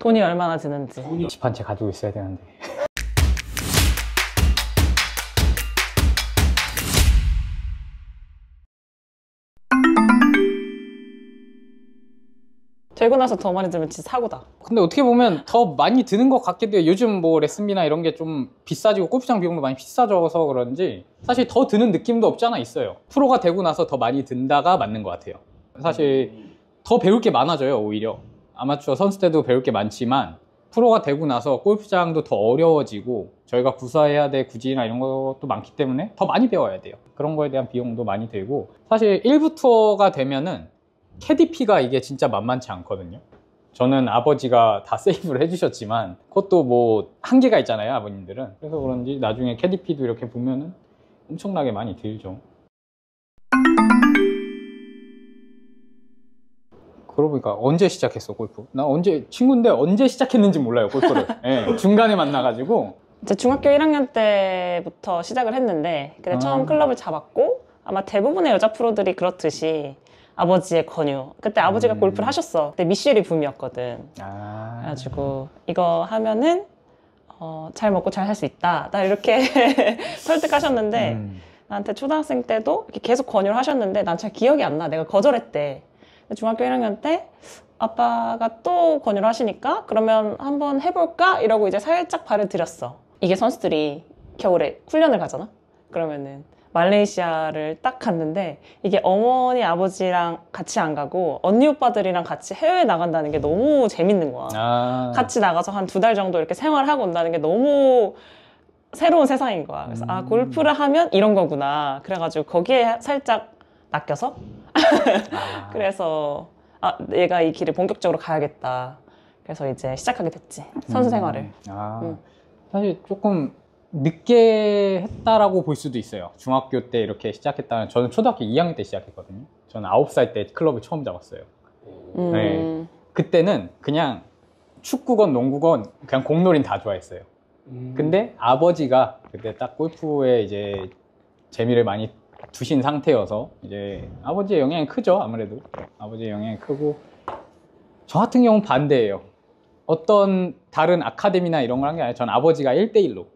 돈이 얼마나 드는지. 집 한 채 가지고 있어야 되는데. 되고 나서 더 많이 들면 진짜 사고다. 근데 어떻게 보면 더 많이 드는 것 같기도 해요. 요즘 뭐 레슨비나 이런 게 좀 비싸지고 골프장 비용도 많이 비싸져서 그런지 사실 더 드는 느낌도 없지 않아 있어요. 프로가 되고 나서 더 많이 든다가 맞는 것 같아요. 사실 더 배울 게 많아져요. 오히려 아마추어 선수 때도 배울 게 많지만 프로가 되고 나서 골프장도 더 어려워지고 저희가 구사해야 될 구질이나 이런 것도 많기 때문에 더 많이 배워야 돼요. 그런 거에 대한 비용도 많이 들고, 사실 1부 투어가 되면은 캐디피가 이게 진짜 만만치 않거든요. 저는 아버지가 다 세이브를 해주셨지만 그것도 뭐 한계가 있잖아요, 아버님들은. 그래서 그런지 나중에 캐디피도 이렇게 보면은 엄청나게 많이 들죠. 그러고 보니까 언제 시작했어, 골프? 나 친구인데 언제 시작했는지 몰라요, 골프를. 네, 중간에 만나가지고. 이제 중학교 1학년 때부터 시작을 했는데, 그때 처음 클럽을 잡았고, 아마 대부분의 여자 프로들이 그렇듯이 아버지의 권유. 그때 아버지가 골프를 하셨어. 그때 미셸이 붐이었거든. 그래가지고 이거 하면은 잘 먹고 잘 살 수 있다. 나 이렇게 설득하셨는데, 나한테 초등학생 때도 이렇게 계속 권유를 하셨는데 난 잘 기억이 안 나. 내가 거절했대. 중학교 1학년 때 아빠가 또 권유를 하시니까 그러면 한번 해볼까? 이러고 이제 살짝 발을 들였어. 이게 선수들이 겨울에 훈련을 가잖아? 그러면은 말레이시아를 딱 갔는데 이게 어머니 아버지랑 같이 안 가고 언니 오빠들이랑 같이 해외에 나간다는 게 너무 재밌는 거야. 같이 나가서 한 2달 정도 이렇게 생활하고 온다는 게 너무 새로운 세상인 거야. 그래서 아, 골프를 하면 이런 거구나. 그래가지고 거기에 살짝 낚여서 그래서 아, 얘가 이 길을 본격적으로 가야겠다. 그래서 이제 시작하게 됐지, 선수 생활을. 사실 조금 늦게 했다라고 볼 수도 있어요. 중학교 때 이렇게 시작했다는, 저는 초등학교 2학년 때 시작했거든요. 저는 9살 때 클럽을 처음 잡았어요. 네. 그때는 그냥 축구건 농구건 그냥 공놀이는 다 좋아했어요. 근데 아버지가 그때 딱 골프에 이제 재미를 많이 두신 상태여서 이제 아버지의 영향이 크죠. 아무래도 아버지의 영향이 크고, 저 같은 경우는 반대예요. 어떤 다른 아카데미나 이런 걸 한 게 아니라 전 아버지가 1대1로,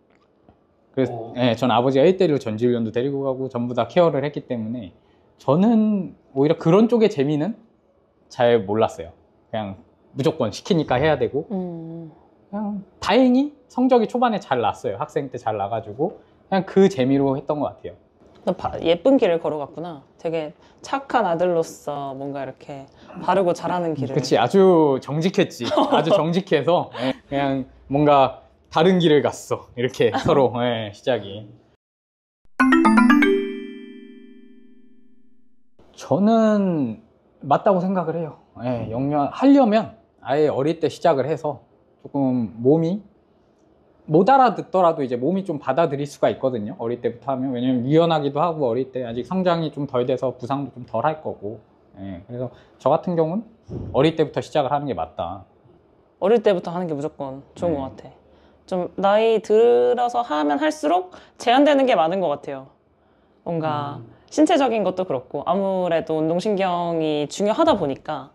그래서 네, 전 아버지가 1대1로 전지훈련도 데리고 가고 전부 다 케어를 했기 때문에 저는 오히려 그런 쪽의 재미는 잘 몰랐어요. 그냥 무조건 시키니까 해야 되고, 그냥 다행히 성적이 초반에 잘 났어요. 학생 때 잘 나가지고 그냥 그 재미로 했던 것 같아요. 너 예쁜 길을 걸어갔구나. 되게 착한 아들로서 뭔가 이렇게 바르고 잘하는 길을. 그치, 아주 정직했지. 아주 정직해서 그냥 뭔가 다른 길을 갔어. 이렇게 서로 시작이. 저는 맞다고 생각을 해요. 영유하려면 아예 어릴 때 시작을 해서 조금 몸이 못 알아듣더라도 이제 몸이 좀 받아들일 수가 있거든요, 어릴 때부터 하면. 왜냐면 유연하기도 하고 어릴 때 아직 성장이 좀 덜 돼서 부상도 좀 덜 할 거고. 그래서 저 같은 경우는 어릴 때부터 시작을 하는 게 맞다. 어릴 때부터 하는 게 무조건 좋은 것 같아. 좀 나이 들어서 하면 할수록 제한되는 게 많은 것 같아요. 뭔가 신체적인 것도 그렇고 아무래도 운동신경이 중요하다 보니까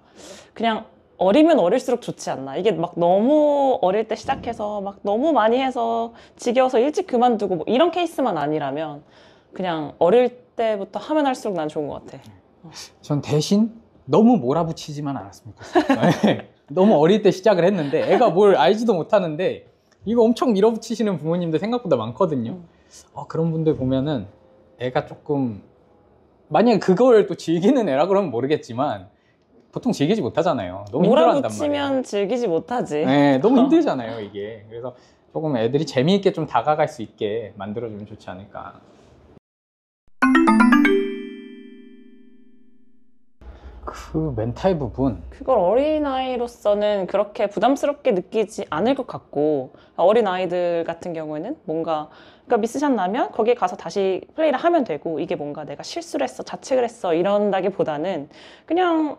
그냥 어리면 어릴수록 좋지 않나. 이게 막 너무 어릴 때 시작해서 막 너무 많이 해서 지겨워서 일찍 그만두고 뭐 이런 케이스만 아니라면 그냥 어릴 때부터 하면 할수록 난 좋은 것 같아. 전 대신 너무 몰아붙이지만 않았으면 좋겠어요. 너무 어릴 때 시작을 했는데 애가 뭘 알지도 못하는데 이거 엄청 밀어붙이시는 부모님들 생각보다 많거든요. 그런 분들 보면은 애가 조금, 만약에 그걸 또 즐기는 애라 그러면 모르겠지만 보통 즐기지 못하잖아요. 너무 힘들어한단 말이에요. 몰아붙이면 즐기지 못하지. 네, 너무 힘들잖아요, 이게. 그래서 조금 애들이 재미있게 좀 다가갈 수 있게 만들어주면 좋지 않을까. 그 멘탈 부분, 그걸 어린아이로서는 그렇게 부담스럽게 느끼지 않을 것 같고, 어린아이들 같은 경우에는 뭔가 그러니까 미스샷 나면 거기에 가서 다시 플레이를 하면 되고, 이게 뭔가 내가 실수를 했어, 자책을 했어 이런다기보다는 그냥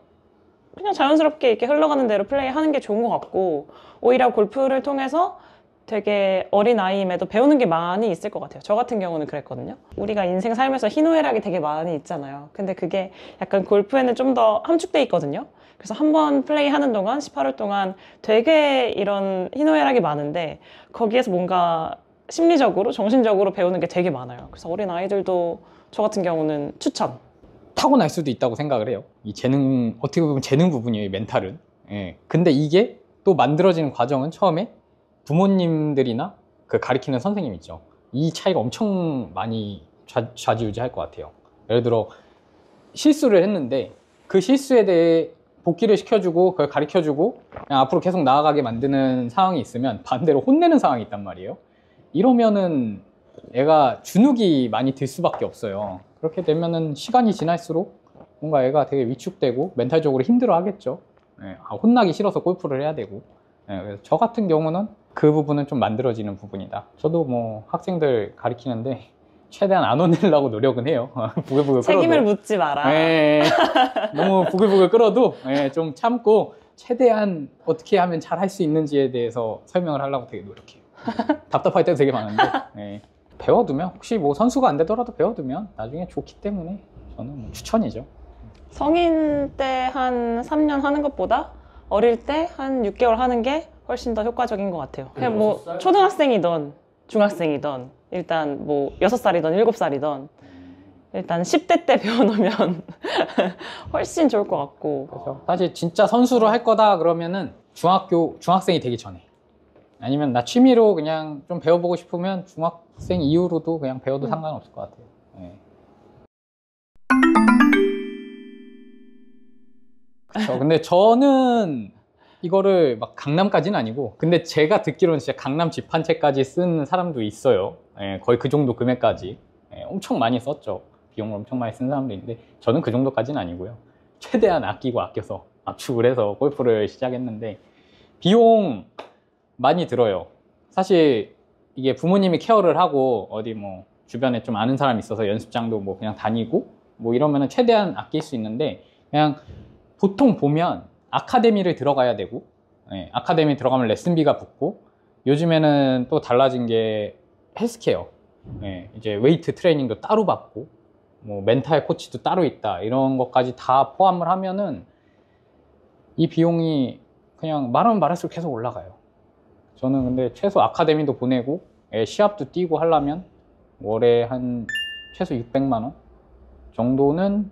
자연스럽게 이렇게 흘러가는 대로 플레이하는 게 좋은 것 같고, 오히려 골프를 통해서 되게 어린아이임에도 배우는 게 많이 있을 것 같아요. 저 같은 경우는 그랬거든요. 우리가 인생 살면서 희노애락이 되게 많이 있잖아요. 근데 그게 약간 골프에는 좀 더 함축돼 있거든요. 그래서 한 번 플레이하는 동안 18월 동안 되게 이런 희노애락이 많은데 거기에서 뭔가 심리적으로 정신적으로 배우는 게 되게 많아요. 그래서 어린 아이들도 저 같은 경우는 추천. 타고날 수도 있다고 생각을 해요. 이 재능, 어떻게 보면 재능 부분이에요, 이 멘탈은. 예. 근데 이게 또 만들어지는 과정은 처음에 부모님들이나 그 가르치는 선생님 있죠. 이 차이가 엄청 많이 좌지우지할 것 같아요. 예를 들어 실수를 했는데 그 실수에 대해 복귀를 시켜주고 그걸 가르쳐주고 그냥 앞으로 계속 나아가게 만드는 상황이 있으면 반대로 혼내는 상황이 있단 말이에요. 이러면은 애가 주눅이 많이 들 수밖에 없어요. 그렇게 되면은 시간이 지날수록 뭔가 애가 되게 위축되고 멘탈적으로 힘들어 하겠죠. 예, 혼나기 싫어서 골프를 해야 되고. 예, 그래서 저 같은 경우는 그 부분은 좀 만들어지는 부분이다. 저도 뭐 학생들 가르치는데 최대한 안 혼내려고 노력은 해요. 부글부글 책임을 끌어도. 묻지 마라. 예, 너무 부글부글 끌어도 예, 좀 참고 최대한 어떻게 하면 잘 할 수 있는지에 대해서 설명을 하려고 되게 노력해요. 답답할 때도 되게 많은데 예. 배워두면 혹시 뭐 선수가 안 되더라도 배워두면 나중에 좋기 때문에 저는 뭐 추천이죠. 성인 때 한 3년 하는 것보다 어릴 때 한 6개월 하는 게 훨씬 더 효과적인 것 같아요. 그냥 뭐 초등학생이든 중학생이든 일단 뭐 6살이든 7살이든 일단 10대 때 배워놓으면 훨씬 좋을 것 같고. 그래서 사실 진짜 선수로 할 거다 그러면은 중학생이 되기 전에 아니면 나 취미로 그냥 좀 배워보고 싶으면 중학생 이후로도 그냥 배워도 상관없을 것 같아요. 네. 그렇죠. 근데 저는 이거를 막 강남까지는 아니고 근데 제가 듣기로는 진짜 강남 집 한 채까지 쓴 사람도 있어요. 예, 거의 그 정도 금액까지. 예, 엄청 많이 썼죠. 비용을 엄청 많이 쓴 사람도 있는데 저는 그 정도까지는 아니고요. 최대한 아끼고 아껴서 압축을 해서 골프를 시작했는데 비용 많이 들어요. 사실 이게 부모님이 케어를 하고 어디 뭐 주변에 좀 아는 사람이 있어서 연습장도 뭐 그냥 다니고 뭐 이러면은 최대한 아낄 수 있는데 그냥 보통 보면 아카데미를 들어가야 되고 예, 아카데미 들어가면 레슨비가 붙고 요즘에는 또 달라진 게 헬스케어 예, 이제 웨이트 트레이닝도 따로 받고 뭐 멘탈 코치도 따로 있다 이런 것까지 다 포함을 하면은 이 비용이 그냥 말하면 말할수록 계속 올라가요. 저는 근데 최소 아카데미도 보내고 시합도 뛰고 하려면 월에 한 최소 600만 원 정도는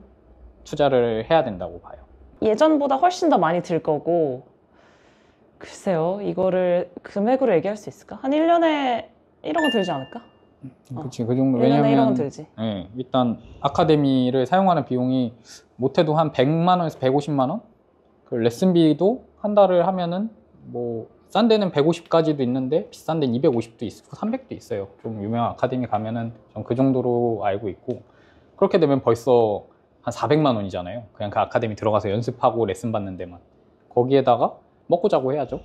투자를 해야 된다고 봐요. 예전보다 훨씬 더 많이 들 거고. 글쎄요, 이거를 금액으로 얘기할 수 있을까? 한 1년에 1억은 들지 않을까? 그치, 그 정도. 1년에 왜냐면 1억은 들지. 예, 일단 아카데미를 사용하는 비용이 못해도 한 100만 원에서 150만 원? 그 레슨비도 한 달을 하면은 뭐 싼 데는 150까지도 있는데 비싼 데는 250도 있고 300도 있어요. 좀 유명한 아카데미 가면은 전 그 정도로 알고 있고 그렇게 되면 벌써 한 400만 원이잖아요. 그냥 그 아카데미 들어가서 연습하고 레슨 받는 데만. 거기에다가 먹고 자고 해야죠.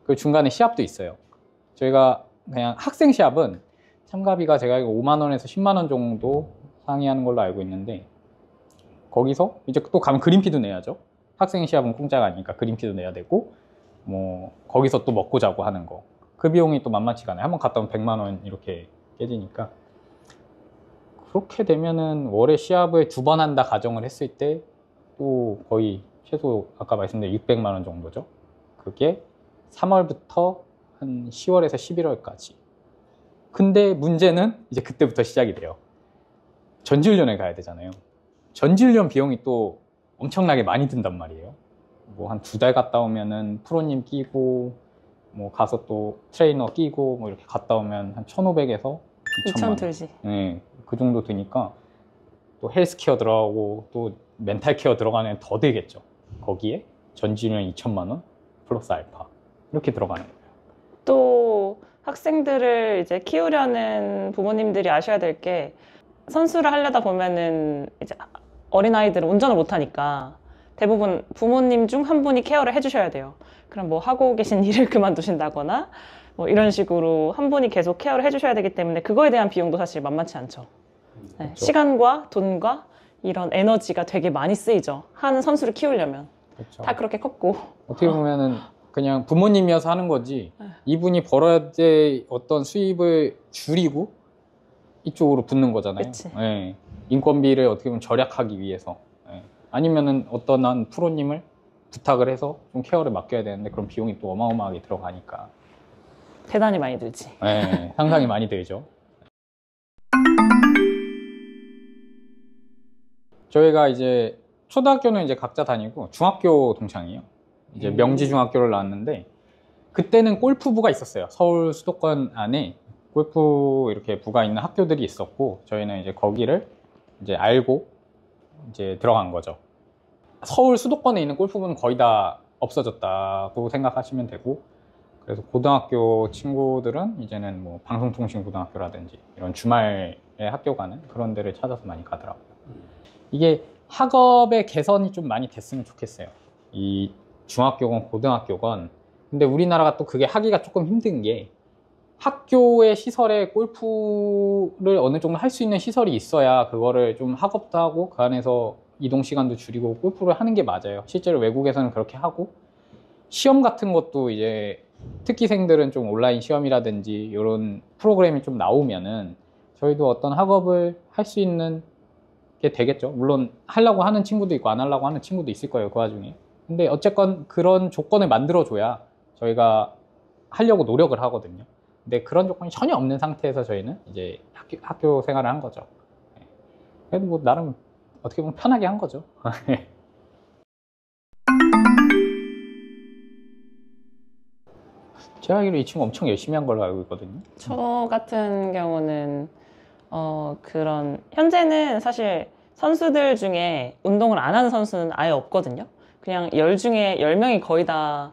그 중간에 시합도 있어요. 저희가 그냥 학생 시합은 참가비가 제가 알기로 5만 원에서 10만 원 정도 상의하는 걸로 알고 있는데 거기서 이제 또 가면 그린피도 내야죠. 학생 시합은 공짜가 아니니까 그린피도 내야 되고 뭐 거기서 또 먹고 자고 하는 거 그 비용이 또 만만치가 않아요. 한번 갔다 오면 100만 원 이렇게 깨지니까 그렇게 되면은 월에 시합을 2번 한다 가정을 했을 때 또 거의 최소 아까 말씀드린 600만 원 정도죠. 그게 3월부터 한 10월에서 11월까지. 근데 문제는 이제 그때부터 시작이 돼요. 전지훈련을 가야 되잖아요. 전지훈련 비용이 또 엄청나게 많이 든단 말이에요. 뭐 한 2달 갔다 오면은 프로님 끼고 뭐 가서 또 트레이너 끼고 뭐 이렇게 갔다 오면 한 1,500에서 2천만 2천 원. 들지. 네, 그 정도 드니까 또 헬스케어 들어가고 또 멘탈 케어 들어가면 더 들겠죠. 거기에 전지훈련 2천만 원 플러스 알파 이렇게 들어가는 거예요. 또 학생들을 이제 키우려는 부모님들이 아셔야 될 게 선수를 하려다 보면은 이제 어린아이들은 운전을 못하니까 대부분 부모님 중 한 분이 케어를 해주셔야 돼요. 그럼 뭐 하고 계신 일을 그만두신다거나 뭐 이런 식으로 한 분이 계속 케어를 해주셔야 되기 때문에 그거에 대한 비용도 사실 만만치 않죠. 네, 그렇죠. 시간과 돈과 이런 에너지가 되게 많이 쓰이죠. 하는 선수를 키우려면. 그렇죠. 다 그렇게 컸고. 어떻게 보면은 그냥 부모님이어서 하는 거지 이분이 벌어야 될 어떤 수입을 줄이고 이쪽으로 붙는 거잖아요. 그치. 인건비를 어떻게 보면 절약하기 위해서. 아니면은 어떤 한 프로님을 부탁을 해서 좀 케어를 맡겨야 되는데 그럼 비용이 또 어마어마하게 들어가니까. 대단히 많이 들지. 네, 상당히 많이 들죠. 저희가 이제 초등학교는 이제 각자 다니고 중학교 동창이에요. 이제 명지중학교를 나왔는데 그때는 골프부가 있었어요. 서울 수도권 안에 골프 이렇게 부가 있는 학교들이 있었고 저희는 이제 거기를 이제 알고 이제 들어간 거죠. 서울 수도권에 있는 골프부는 거의 다 없어졌다고 생각하시면 되고 그래서 고등학교 친구들은 이제는 뭐 방송통신고등학교라든지 이런 주말에 학교 가는 그런 데를 찾아서 많이 가더라고요. 이게 학업의 개선이 좀 많이 됐으면 좋겠어요. 이 중학교건 고등학교건. 근데 우리나라가 또 그게 하기가 조금 힘든 게 학교의 시설에 골프를 어느 정도 할 수 있는 시설이 있어야 그거를 좀 학업도 하고 그 안에서 이동 시간도 줄이고 골프를 하는 게 맞아요. 실제로 외국에서는 그렇게 하고 시험 같은 것도 이제 특기생들은 좀 온라인 시험이라든지 이런 프로그램이 좀 나오면은 저희도 어떤 학업을 할 수 있는 게 되겠죠. 물론 하려고 하는 친구도 있고 안 하려고 하는 친구도 있을 거예요. 그 와중에. 근데 어쨌건 그런 조건을 만들어줘야 저희가 하려고 노력을 하거든요. 근데 그런 조건이 전혀 없는 상태에서 저희는 이제 학교 생활을 한 거죠. 그래도 뭐 나름 어떻게 보면 편하게 한 거죠. 제가 알기로 이 친구 엄청 열심히 한 걸로 알고 있거든요. 저 같은 경우는 그런 현재는 사실 선수들 중에 운동을 안 하는 선수는 아예 없거든요. 그냥 10 중에 10명이 거의 다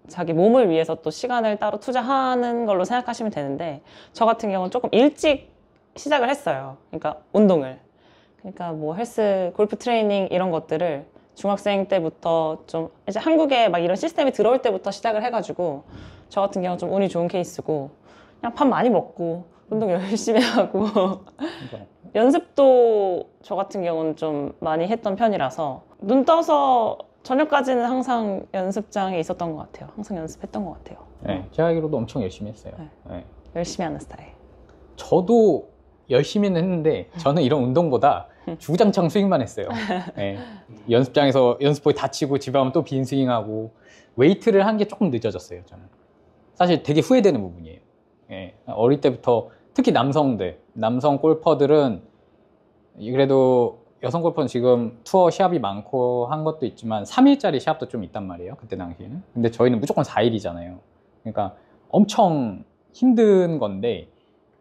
자기 몸을 위해서 또 시간을 따로 투자하는 걸로 생각하시면 되는데 저 같은 경우는 조금 일찍 시작을 했어요. 그러니까 운동을. 그러니까 뭐 헬스, 골프 트레이닝 이런 것들을 중학생 때부터 좀 이제 한국에 막 이런 시스템이 들어올 때부터 시작을 해가지고 저 같은 경우는 좀 운이 좋은 케이스고 그냥 밥 많이 먹고 운동 열심히 하고 연습도 저 같은 경우는 좀 많이 했던 편이라서 눈 떠서 저녁까지는 항상 연습장에 있었던 것 같아요. 항상 연습했던 것 같아요. 네, 제가 알기로도 엄청 열심히 했어요. 네. 네. 열심히 하는 스타일. 저도 열심히는 했는데 저는 이런 운동보다 주구장창 스윙만 했어요. 네. 연습장에서 연습복에 다치고 집에 가면 또 빈 스윙하고 웨이트를 한 게 조금 늦어졌어요. 저는 사실 되게 후회되는 부분이에요. 네. 어릴 때부터 특히 남성 골퍼들은 그래도 여성 골퍼는 지금 투어 시합이 많고 한 것도 있지만 3일짜리 시합도 좀 있단 말이에요. 그때 당시에는. 근데 저희는 무조건 4일이잖아요. 그러니까 엄청 힘든 건데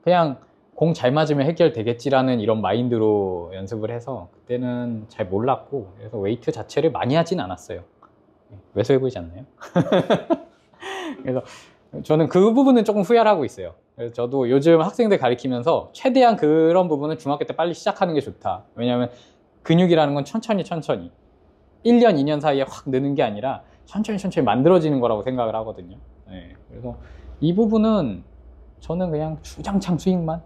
그냥 공 잘 맞으면 해결되겠지라는 이런 마인드로 연습을 해서 그때는 잘 몰랐고 그래서 웨이트 자체를 많이 하진 않았어요. 왜소해 보이지 않나요? 그래서 저는 그 부분은 조금 후회를 하고 있어요. 그래서 저도 요즘 학생들 가르치면서 최대한 그런 부분은 중학교 때 빨리 시작하는 게 좋다. 왜냐하면 근육이라는 건 천천히 1년, 2년 사이에 확 느는 게 아니라 천천히 만들어지는 거라고 생각을 하거든요. 네, 그래서 이 부분은 저는 그냥 주장창 스윙만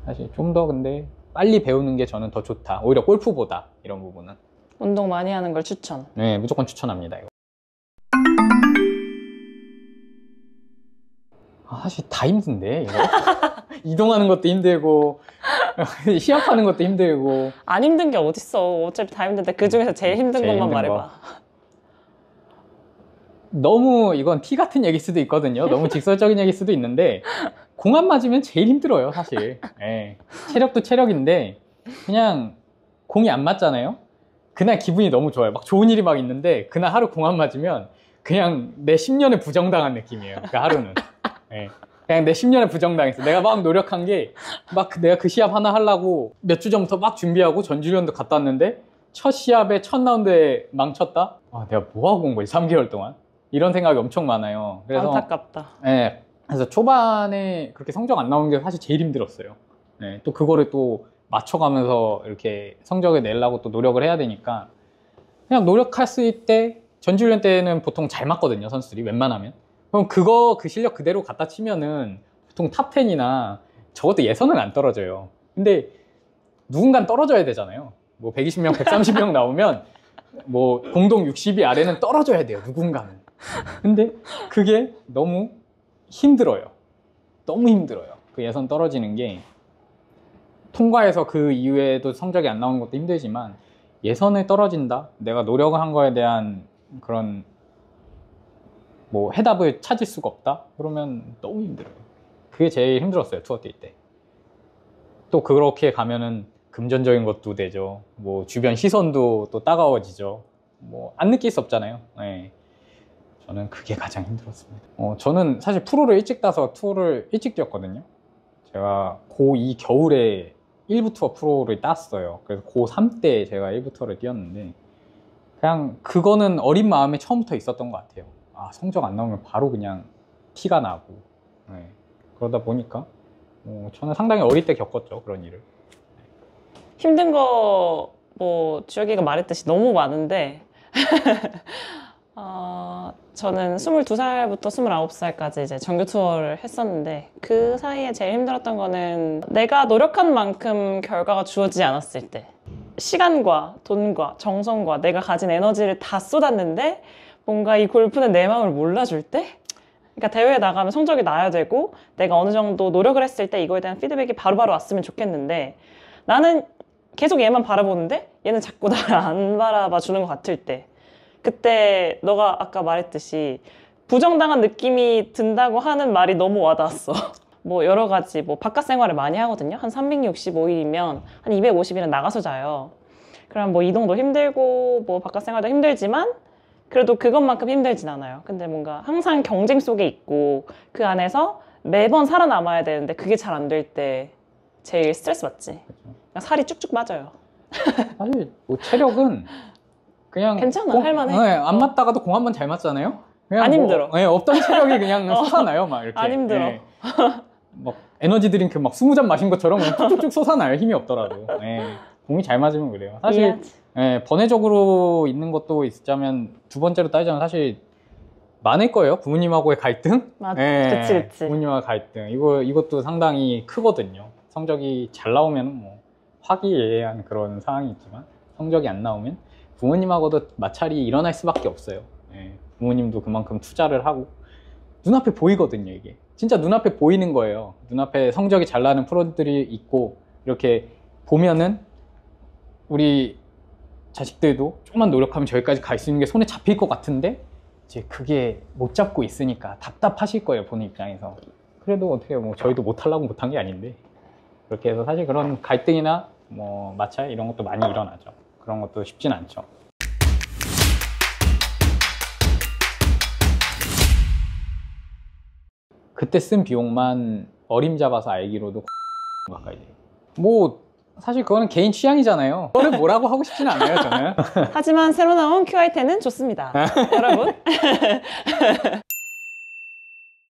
사실 좀 더 근데 빨리 배우는 게 저는 더 좋다. 오히려 골프보다 이런 부분은. 운동 많이 하는 걸 추천. 네, 무조건 추천합니다. 이거. 사실 다 힘든데 이거? 이동하는 것도 힘들고 시합하는 것도 힘들고 안 힘든 게 어딨어. 어차피 다 힘든데 그 중에서 제일 힘든 제일 것만 힘든 말해봐. 거. 너무 이건 티 같은 얘기일 수도 있거든요. 너무 직설적인 얘기일 수도 있는데 공 안 맞으면 제일 힘들어요 사실. 예. 체력도 체력인데 그냥 공이 안 맞잖아요. 그날 기분이 너무 좋아요. 막 좋은 일이 막 있는데 그날 하루 공 안 맞으면 그냥 내 10년을 부정당한 느낌이에요. 그 하루는. 예. 그냥 내 10년을 부정당했어. 내가 막 노력한 게 막 내가 그 시합 하나 하려고 몇 주 전부터 막 준비하고 전주련도 갔다 왔는데 첫 시합에 첫 라운드에 망쳤다? 내가 뭐하고 온 거지 3개월 동안? 이런 생각이 엄청 많아요. 그래서 안타깝다. 예. 그래서 초반에 그렇게 성적 안 나오는 게 사실 제일 힘들었어요. 예. 또 그거를 또 맞춰가면서 이렇게 성적을 내려고 또 노력을 해야 되니까 그냥 노력했을 때 전주련 때는 보통 잘 맞거든요 선수들이 웬만하면. 그럼 그 실력 그대로 갖다 치면은 보통 탑10이나 저것도 예선은 안 떨어져요. 근데 누군간 떨어져야 되잖아요. 뭐 120명, 130명 나오면 뭐 공동 60위 아래는 떨어져야 돼요. 누군가는. 근데 그게 너무 힘들어요. 너무 힘들어요. 그 예선 떨어지는 게 통과해서 그 이후에도 성적이 안 나오는 것도 힘들지만 예선에 떨어진다? 내가 노력을 한 거에 대한 그런 뭐 해답을 찾을 수가 없다? 그러면 너무 힘들어요. 그게 제일 힘들었어요, 투어 뛸 때. 또 그렇게 가면은 금전적인 것도 되죠. 뭐 주변 시선도 또 따가워지죠. 뭐 안 느낄 수 없잖아요. 네. 저는 그게 가장 힘들었습니다. 저는 사실 프로를 일찍 따서 투어를 일찍 뛰었거든요. 제가 고2 겨울에 1부 투어 프로를 땄어요. 그래서 고3 때 제가 1부 투어를 뛰었는데 그냥 그거는 어린 마음에 처음부터 있었던 것 같아요. 아, 성적 안 나오면 바로 그냥 티가 나고. 네. 그러다 보니까 저는 상당히 어릴 때 겪었죠, 그런 일을. 힘든 거, 뭐, 주혁이가 말했듯이 너무 많은데, 저는 22살부터 29살까지 이제 정규 투어를 했었는데, 그 사이에 제일 힘들었던 거는 내가 노력한 만큼 결과가 주어지지 않았을 때. 시간과 돈과 정성과 내가 가진 에너지를 다 쏟았는데, 뭔가 이 골프는 내 마음을 몰라줄 때? 그러니까 대회에 나가면 성적이 나야 되고, 내가 어느 정도 노력을 했을 때 이거에 대한 피드백이 바로바로 왔으면 좋겠는데, 나는 계속 얘만 바라보는데 얘는 자꾸 나를 안 바라봐 주는 것 같을 때, 그때 너가 아까 말했듯이 부정당한 느낌이 든다고 하는 말이 너무 와닿았어. 뭐 여러 가지 뭐 바깥 생활을 많이 하거든요. 한 365일이면 한 250일은 나가서 자요. 그럼 뭐 이동도 힘들고 뭐 바깥 생활도 힘들지만 그래도 그것만큼 힘들진 않아요. 근데 뭔가 항상 경쟁 속에 있고 그 안에서 매번 살아남아야 되는데 그게 잘 안 될 때 제일 스트레스 받지. 살이 쭉쭉 빠져요. 사실 뭐 체력은 그냥 괜찮아, 할만해. 네, 안 맞다가도 공 한 번 잘 맞잖아요. 그냥 안 뭐, 힘들어. 네, 없던 체력이 그냥 솟아나요, 막 이렇게. 안 힘들어. 네. 막 에너지 드링크 막 20잔 마신 것처럼 그냥 쭉쭉쭉 솟아나요, 힘이 없더라도. 네. 공이 잘 맞으면 그래요. 사실 번외적으로 있는 것도 있자면 두 번째로 따지자면 사실 많을 거예요. 부모님하고의 갈등. 맞아. 네, 그치. 부모님하고의 갈등. 이것도 상당히 크거든요. 성적이 잘 나오면 뭐 화기애애한 그런 상황이 있지만 성적이 안 나오면 부모님하고도 마찰이 일어날 수밖에 없어요. 예, 부모님도 그만큼 투자를 하고 눈앞에 보이거든요. 이게 진짜 눈앞에 보이는 거예요. 눈앞에 성적이 잘 나는 프로들이 있고 이렇게 보면은 우리 자식들도 조금만 노력하면 저기까지 갈 수 있는 게 손에 잡힐 것 같은데 이제 그게 못 잡고 있으니까 답답하실 거예요, 보는 입장에서. 그래도 어떻게 뭐 저희도 못하려고 못한 게 아닌데 그렇게 해서 사실 그런 갈등이나 뭐 마찰 이런 것도 많이 일어나죠. 그런 것도 쉽진 않죠. 그때 쓴 비용만 어림잡아서 알기로도 가까이 돼요. 뭐 사실 그거는 개인 취향이잖아요. 그거를 뭐라고 하고 싶지는 않아요, 저는. 하지만 새로 나온 QI10은 좋습니다. 여러분.